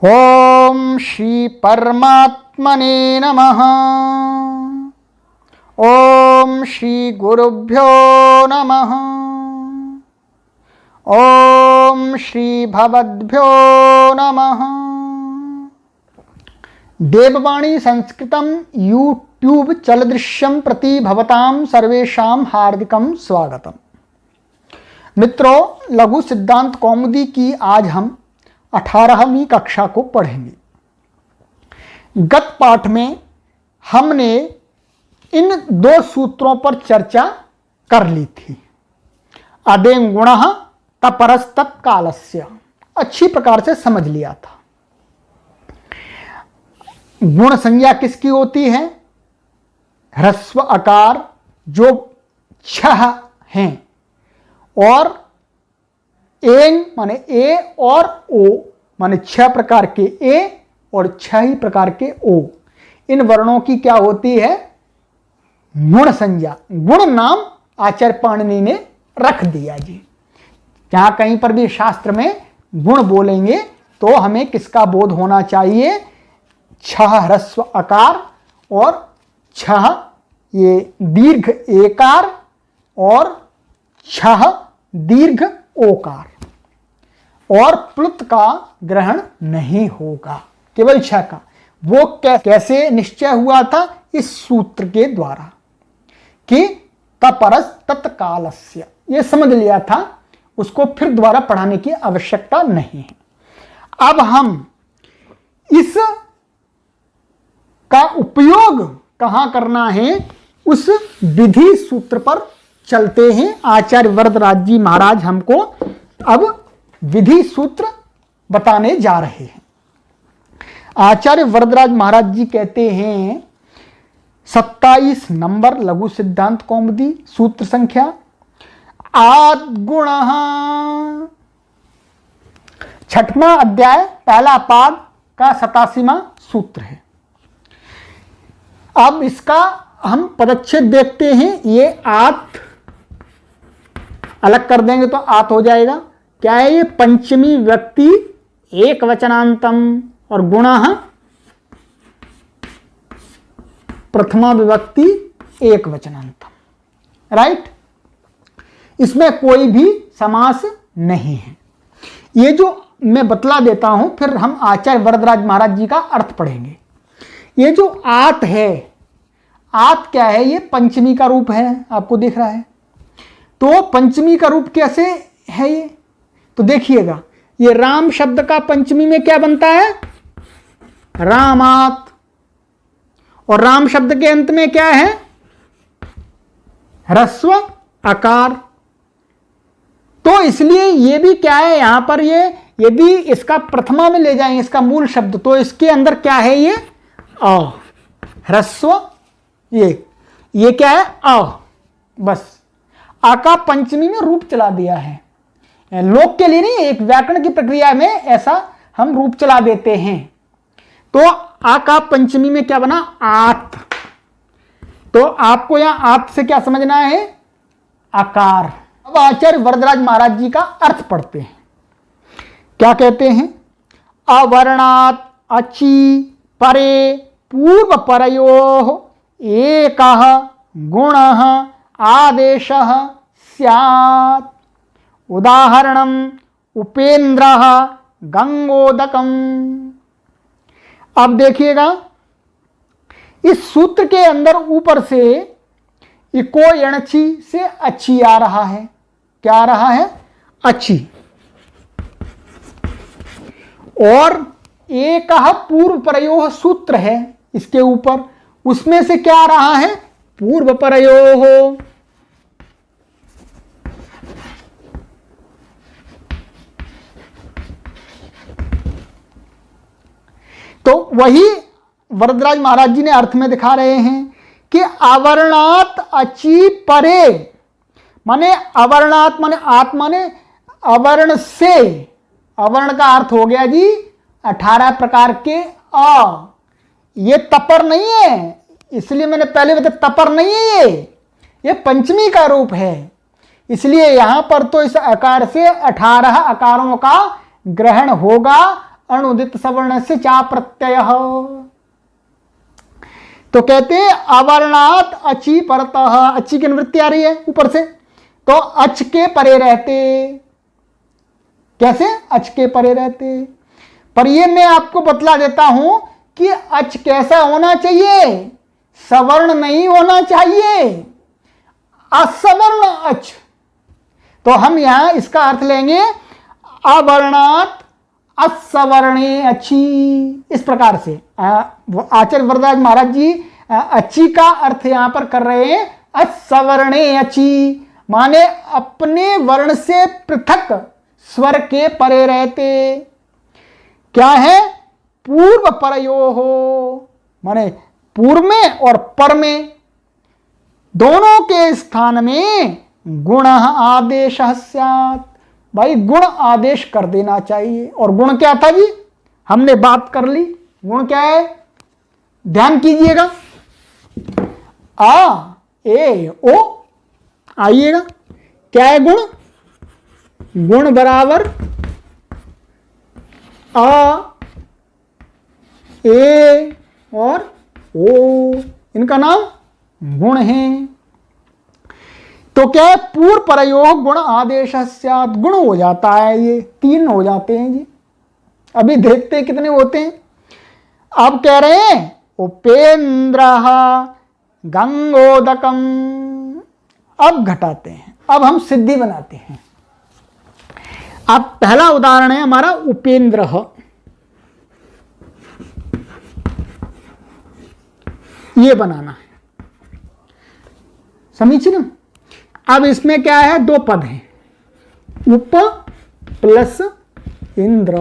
ओम श्री परमात्मने नमः। ओम श्री गुरुभ्यो नमः। ओम श्री भवद्भ्यो नमः। देववाणी संस्कृतम यूट्यूब चलदृश्यम प्रति भवतां सर्वेषां हार्दिकं स्वागतम। मित्रों, लघु सिद्धांत कौमुदी की आज हम 18वीं कक्षा को पढ़ेंगे। गत पाठ में हमने इन दो सूत्रों पर चर्चा कर ली थी। अदें गुणः तपरस्तत्कालस्य, अच्छी प्रकार से समझ लिया था। गुण संज्ञा किसकी होती है? ह्रस्व आकार जो 6 हैं और एंग माने ए और ओ माने 6 प्रकार के ए और 6 ही प्रकार के ओ, इन वर्णों की क्या होती है? गुण संज्ञा। गुण नाम आचार्य पाणिनि ने रख दिया जी। जहां कहीं पर भी शास्त्र में गुण बोलेंगे तो हमें किसका बोध होना चाहिए? 6 ह्रस्व आकार और 6 ये दीर्घ एकार और 6 दीर्घ ओकार, और प्लुत का ग्रहण नहीं होगा, केवल 6 का। वो कैसे निश्चय हुआ था? इस सूत्र के द्वारा कि तपरस तत्कालस्य, ये समझ लिया था, उसको फिर दोबारा पढ़ाने की आवश्यकता नहीं है। अब हम इस का उपयोग कहां करना है, उस विधि सूत्र पर चलते हैं। आचार्य वरदराज जी महाराज हमको अब विधि सूत्र बताने जा रहे हैं। आचार्य वरदराज महाराज जी कहते हैं 27 नंबर लघु सिद्धांत कौमुदी सूत्र संख्या आद्गुणः, 6वां अध्याय पहला पाद का 87वां सूत्र है। अब इसका हम पदच्छेद देखते हैं। ये आत अलग कर देंगे तो आत हो जाएगा। क्या है ये? पंचमी व्यक्ति एक वचनांतम और गुणः प्रथमा विभक्ति एक वचनांतम। राइट? इसमें कोई भी समास नहीं है। ये जो मैं बतला देता हूं, फिर हम आचार्य वरदराज महाराज जी का अर्थ पढ़ेंगे। ये जो आत है, आत क्या है? ये पंचमी का रूप है, आपको दिख रहा है। तो पंचमी का रूप कैसे है ये? तो देखिएगा, ये राम शब्द का पंचमी में क्या बनता है? रामात। और राम शब्द के अंत में क्या है? ह्रस्व आकार। तो इसलिए ये भी क्या है यहां पर? ये यदि इसका प्रथमा में ले जाएंगे, इसका मूल शब्द, तो इसके अंदर क्या है? ये अ, ह्रस्व। ये क्या है? अ। बस आ का पंचमी में रूप चला दिया है। लोक के लिए नहीं, एक व्याकरण की प्रक्रिया में ऐसा हम रूप चला देते हैं। तो आ का पंचमी में क्या बना? आत। तो आपको यहां आत से क्या समझना है? आकार। अब आचार्य वरदराज महाराज जी का अर्थ पढ़ते हैं। क्या कहते हैं? अवर्णात अचि परे पूर्व परयोः एकः गुणः आदेशः स्यात्। उदाहरणम उपेन्द्रः गंगोदकम। अब देखिएगा, इस सूत्र के अंदर ऊपर से इको यणची से अच्छी आ रहा है। क्या आ रहा है? अच्छी। और एक पूर्व परयोः सूत्र है इसके ऊपर, उसमें से क्या आ रहा है? पूर्व परयोः। तो वही वरदराज महाराज जी ने अर्थ में दिखा रहे हैं कि अवर्णात अचि परे, माने अवर्णात माने आत माने अवर्ण से। अवर्ण का अर्थ हो गया जी 18 प्रकार के अ। ये तपर नहीं है, इसलिए मैंने पहले बताया तपर नहीं है, ये पंचमी का रूप है। इसलिए यहां पर तो इस आकार से 18 आकारों का ग्रहण होगा। अनुदित सवर्ण से चा प्रत्यय। तो कहते हैं अवर्णात अची परतः, अच्छी की निवृत्ति आ रही है ऊपर से, तो अच के परे रहते। कैसे? अच के परे रहते। पर ये मैं आपको बतला देता हूं कि अच कैसा होना चाहिए, सवर्ण नहीं होना चाहिए, असवर्ण अच। तो हम यहां इसका अर्थ लेंगे अवर्णात असवर्णे अच्छी, इस प्रकार से आचार्य वरदास महाराज जी अच्छी का अर्थ यहां पर कर रहे हैं असवर्णे अच्छी, माने अपने वर्ण से पृथक स्वर के परे रहते। क्या है? पूर्व परयो हो, माने पूर्व में और पर में दोनों के स्थान में गुण आदेश स्यात्। भाई गुण आदेश कर देना चाहिए। और गुण क्या था जी? हमने बात कर ली। गुण क्या है? ध्यान कीजिएगा, आ ए ओ आइएगा। क्या है गुण? गुण बराबर आ ए और ओ, इनका नाम गुण है। तो क्या है? पूर्व प्रयोग गुण आदेश स्यात्, गुण हो जाता है, ये 3 हो जाते हैं जी। अभी देखते हैं कितने होते हैं। अब कह रहे हैं उपेंद्र गंगोदकम। अब घटाते हैं, अब हम सिद्धि बनाते हैं। अब पहला उदाहरण है हमारा उपेंद्र, ये बनाना है, समीचीन। अब इसमें क्या है? 2 पद हैं, उप प्लस इंद्र।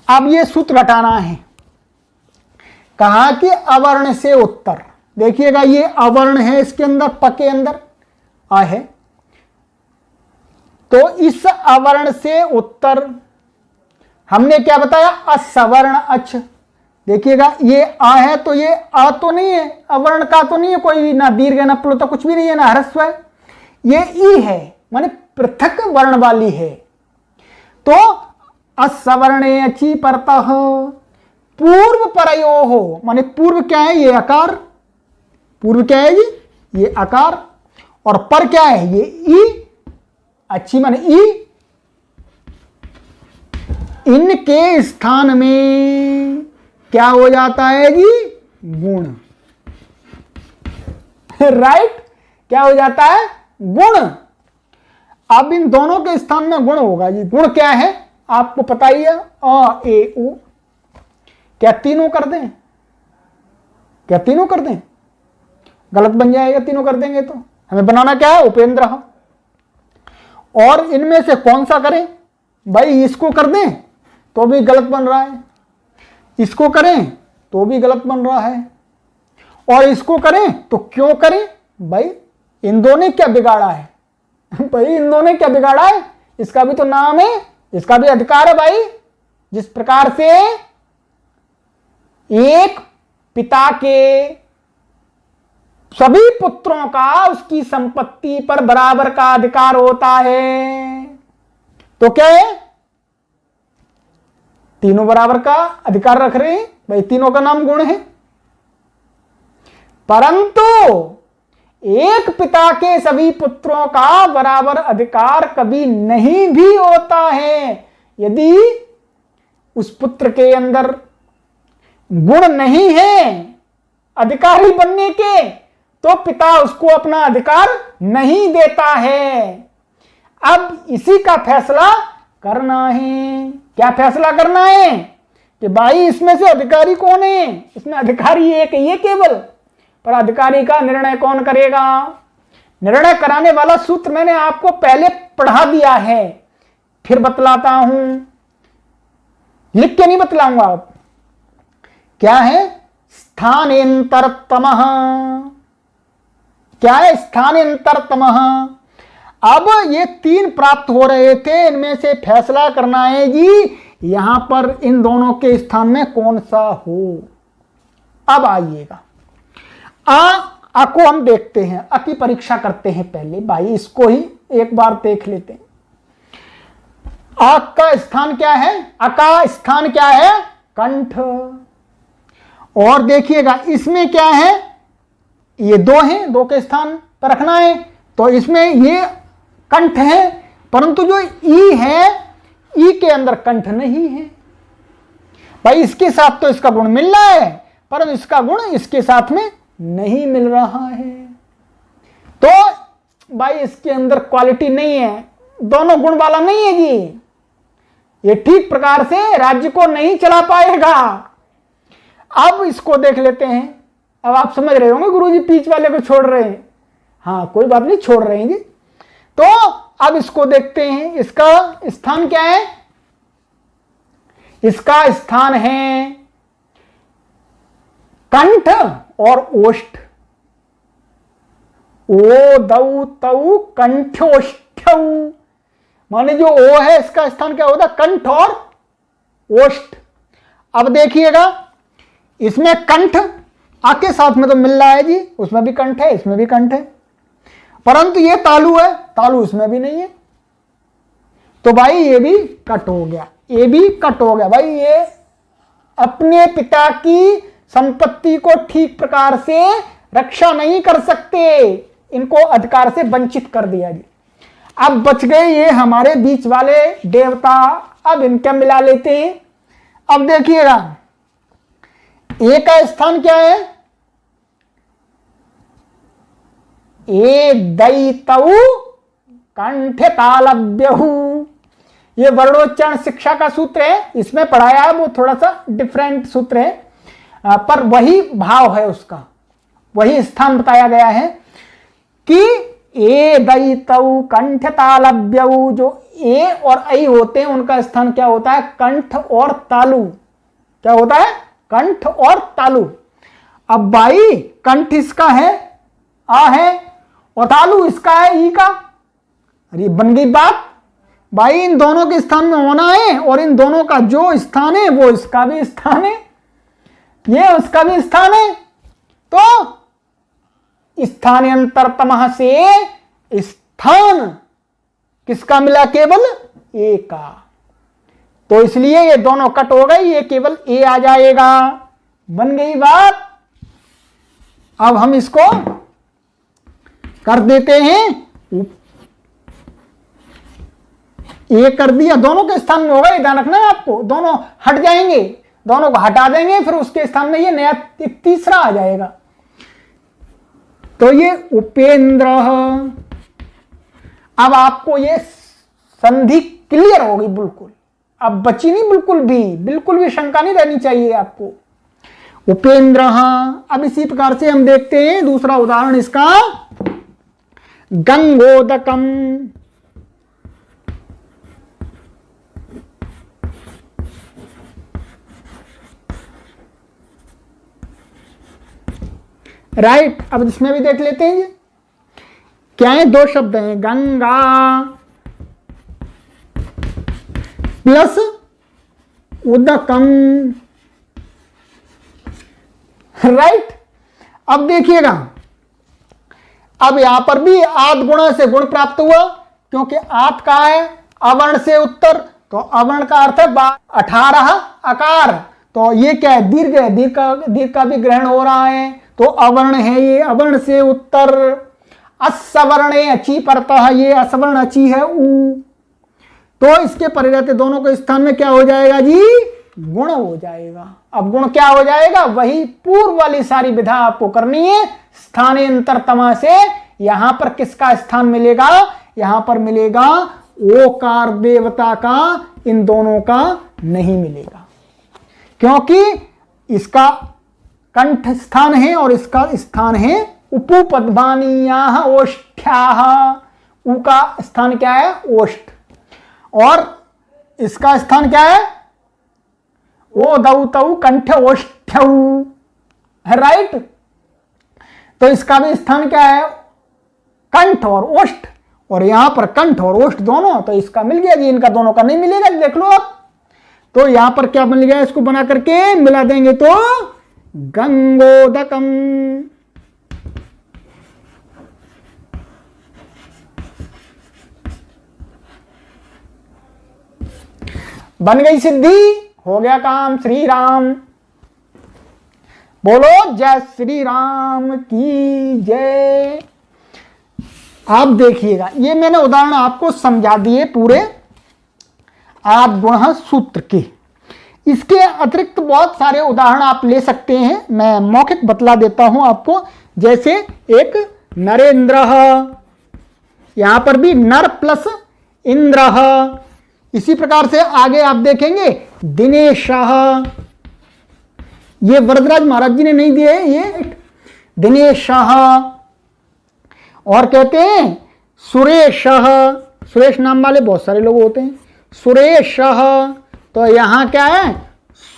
अब ये सूत्र हटाना है। कहा कि अवर्ण से उत्तर। देखिएगा ये अवर्ण है, इसके अंदर प के अंदर आ है, तो इस अवर्ण से उत्तर हमने क्या बताया? असवर्ण अच। देखिएगा ये आ है, तो ये आ तो नहीं है, अवर्ण का तो नहीं है कोई भी, ना दीर्घ ना प्लुत कुछ भी नहीं है, ना ह्रस्व है, ये ई है, माने पृथक वर्ण वाली है। तो असवर्णे अची परतः पूर्व परयो हो, माने पूर्व क्या है? ये आकार। पूर्व क्या है जी? ये आकार। और पर क्या है? ये ई। अच्छी माने ई। इनके स्थान में क्या हो जाता है जी? गुण। राइट? क्या हो जाता है? गुण। अब इन दोनों के स्थान में गुण होगा जी। गुण क्या है? आपको पता ही है, अ ए ओ। क्या तीनों कर दें? क्या तीनों कर दें? गलत बन जाएगा तीनों कर देंगे तो। हमें बनाना क्या है? उपेंद्र। और इनमें से कौन सा करें? भाई इसको कर दें तो भी गलत बन रहा है, इसको करें तो भी गलत बन रहा है, और इसको करें तो क्यों करें? भाई इन दोनों ने क्या बिगाड़ा है? भाई इन दोनों ने क्या बिगाड़ा है? इसका भी तो नाम है, इसका भी अधिकार है भाई। जिस प्रकार से एक पिता के सभी पुत्रों का उसकी संपत्ति पर बराबर का अधिकार होता है, तो क्या है? तीनों बराबर का अधिकार रख रहे हैं भाई, तीनों का नाम गुण है। परंतु एक पिता के सभी पुत्रों का बराबर अधिकार कभी नहीं भी होता है। यदि उस पुत्र के अंदर गुण नहीं है अधिकारी बनने के, तो पिता उसको अपना अधिकार नहीं देता है। अब इसी का फैसला करना है। क्या फैसला करना है? कि भाई इसमें से अधिकारी कौन है? इसमें अधिकारी एक ही है केवल, पर अधिकारी का निर्णय कौन करेगा? निर्णय कराने वाला सूत्र मैंने आपको पहले पढ़ा दिया है, फिर बतलाता हूं, लिख के नहीं बतलाऊंगा। आप क्या है? स्थानेन्तरतमः। क्या है? स्थानेन्तरतमः। अब ये 3 प्राप्त हो रहे थे, इनमें से फैसला करना है जी यहां पर इन दोनों के स्थान में कौन सा हो। अब आइएगा, आ को हम देखते हैं, अ की परीक्षा करते हैं पहले। भाई इसको ही एक बार देख लेते हैं। आ का स्थान क्या है? अ का स्थान क्या है? कंठ। और देखिएगा इसमें क्या है, ये दो हैं, दो के स्थान पर रखना है, तो इसमें ये कंठ है, परंतु जो ई है, ई के अंदर कंठ नहीं है। भाई इसके साथ तो इसका गुण मिल रहा है, परंतु इसका गुण इसके साथ में नहीं मिल रहा है, तो भाई इसके अंदर क्वालिटी नहीं है, दोनों गुण वाला नहीं है जी, ये ठीक प्रकार से राज्य को नहीं चला पाएगा। अब इसको देख लेते हैं। अब आप समझ रहे होंगे गुरुजी पीच वाले को छोड़ रहे हैं, हाँ कोई बात नहीं, छोड़ रहे हैं जी। तो अब इसको देखते हैं, इसका स्थान क्या है? इसका स्थान है कंठ और ओष्ठ। ओ दौ तौ कंठोष्ठौ, माने जो ओ है इसका स्थान क्या होता है? कंठ और ओष्ठ। अब देखिएगा इसमें कंठ आके साथ में तो मिल रहा है जी, उसमें भी कंठ है, इसमें भी कंठ है, परंतु ये तालु है, तालु इसमें भी नहीं है, तो भाई ये भी कट हो गया, ये भी कट हो गया। भाई ये अपने पिता की संपत्ति को ठीक प्रकार से रक्षा नहीं कर सकते, इनको अधिकार से वंचित कर दिया जी। अब बच गए ये हमारे बीच वाले देवता, अब इनका मिला लेते हैं। अब देखिएगा ए का स्थान क्या है? ए दैतौ कंठ तालव्यहु, ये वर्णोच्चारण शिक्षा का सूत्र है, इसमें पढ़ाया है, वो थोड़ा सा डिफरेंट सूत्र है, पर वही भाव है, उसका वही स्थान बताया गया है कि ए दैतौ कंठ तालव्यौ, जो ए और ऐ होते हैं उनका स्थान क्या होता है? कंठ और तालु। क्या होता है? कंठ और तालु। अब भाई कंठ इसका है, आ है, और तालु इसका है, ई का। अरे बन गई बात, भाई इन दोनों के स्थान में होना है, और इन दोनों का जो स्थान है वो इसका भी स्थान है, ये उसका भी स्थान है, तो स्थानांतरतमः से स्थान किसका मिला? केवल ए का, तो इसलिए ये दोनों कट हो गए, ये केवल ए आ जाएगा। बन गई बात। अब हम इसको कर देते हैं, ये कर दिया, दोनों के स्थान में होगा, ध्यान रखना है आपको, दोनों हट जाएंगे, दोनों को हटा देंगे, फिर उसके स्थान में ये नया एक तीसरा आ जाएगा, तो ये उपेंद्र। अब आपको ये संधि क्लियर होगी बिल्कुल, अब बची नहीं, बिल्कुल भी शंका नहीं रहनी चाहिए आपको। उपेंद्र। अब इसी प्रकार से हम देखते हैं दूसरा उदाहरण इसका, गंगोदकम। राइट, अब इसमें भी देख लेते हैं क्या है, दो शब्द हैं, गंगा प्लस उदकम। राइट, अब देखिएगा, अब यहां पर भी आद गुणा से गुण प्राप्त हुआ, क्योंकि आद का है अवर्ण से उत्तर, तो अवर्ण का अर्थ है 18 अकार, तो ये क्या है? दीर्घ है, दीर्घ का भी ग्रहण हो रहा है, तो अवर्ण है ये, अवर्ण से उत्तर। असवर्णे अची परतः, ये असवर्ण अची है ऊ, तो इसके परे रहते दोनों के स्थान में क्या हो जाएगा जी? गुण हो जाएगा। अब गुण क्या हो जाएगा? वही पूर्व वाली सारी विधा आपको करनी है, स्थानांतरतमा से। यहां पर किसका स्थान मिलेगा? यहां पर मिलेगा ओकार देवता का, इन दोनों का नहीं मिलेगा, क्योंकि इसका कंठ स्थान है और इसका स्थान है उपपद्मानीयाः ओष्ठ्याः। उ का स्थान क्या है? ओष्ठ, और इसका स्थान क्या है? ओ दौतौ कंठ ओष्ठ्यौ। राइट, तो इसका भी स्थान क्या है? कंठ और ओष्ठ, और यहां पर कंठ और ओष्ठ दोनों, तो इसका मिल गया जी, इनका दोनों का नहीं मिलेगा, देख लो आप। तो यहां पर क्या मिल गया? इसको बना करके मिला देंगे तो गंगोदकम। बन गई सिद्धि, हो गया काम। श्री राम बोलो, जय श्री राम की जय। आप देखिएगा, ये मैंने उदाहरण आपको समझा दिए पूरे आद गुण सूत्र के। इसके अतिरिक्त बहुत सारे उदाहरण आप ले सकते हैं, मैं मौखिक बतला देता हूं आपको। जैसे एक नरेंद्र, यहां पर भी नर प्लस इंद्र। इसी प्रकार से आगे आप देखेंगे दिनेश, ये वरदराज महाराज जी ने नहीं दिए, ये दिनेश। और कहते हैं सुरेश, सुरेश नाम वाले बहुत सारे लोग होते हैं। सुरेश, तो यहां क्या है,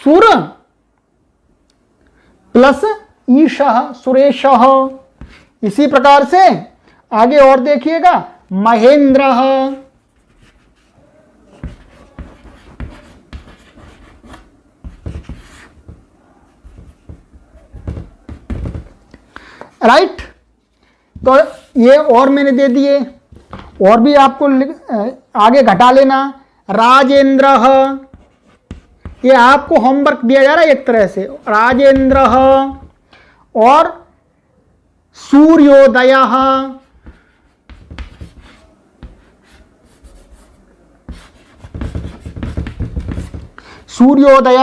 सुर प्लस ईश, सुरेश। इसी प्रकार से आगे और देखिएगा महेंद्र, राइट। तो ये और मैंने दे दिए, और भी आपको आगे घटा लेना। राजेंद्र, ये आपको होमवर्क दिया जा रहा है एक तरह से। राजेंद्र और सूर्योदय, सूर्योदय,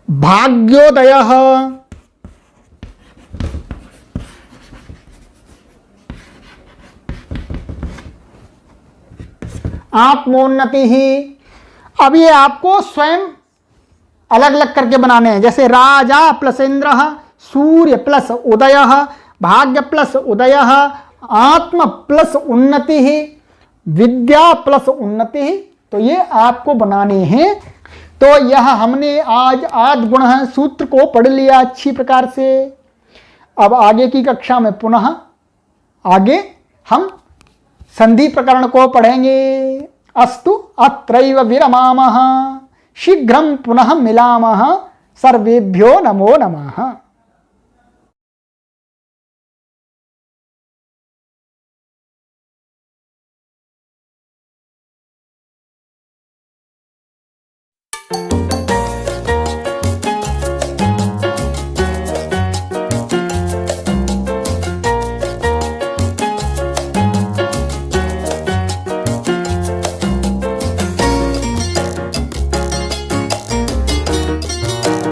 भाग्योदय, आत्मोन्नति ही। अब ये आपको स्वयं अलग अलग करके बनाने हैं। जैसे राजा प्लस इंद्र, सूर्य प्लस उदय, भाग्य प्लस उदय, आत्म प्लस उन्नति, विद्या प्लस उन्नति। तो ये आपको बनाने हैं। तो यह हमने आज आद गुण सूत्र को पढ़ लिया अच्छी प्रकार से। अब आगे की कक्षा में पुनः आगे हम संधि प्रकरण को पढ़ेंगे। अस्तु अत्रैव विरमामः, शीघ्रं पुनः मिलामः। सर्वेभ्यो नमो नमः।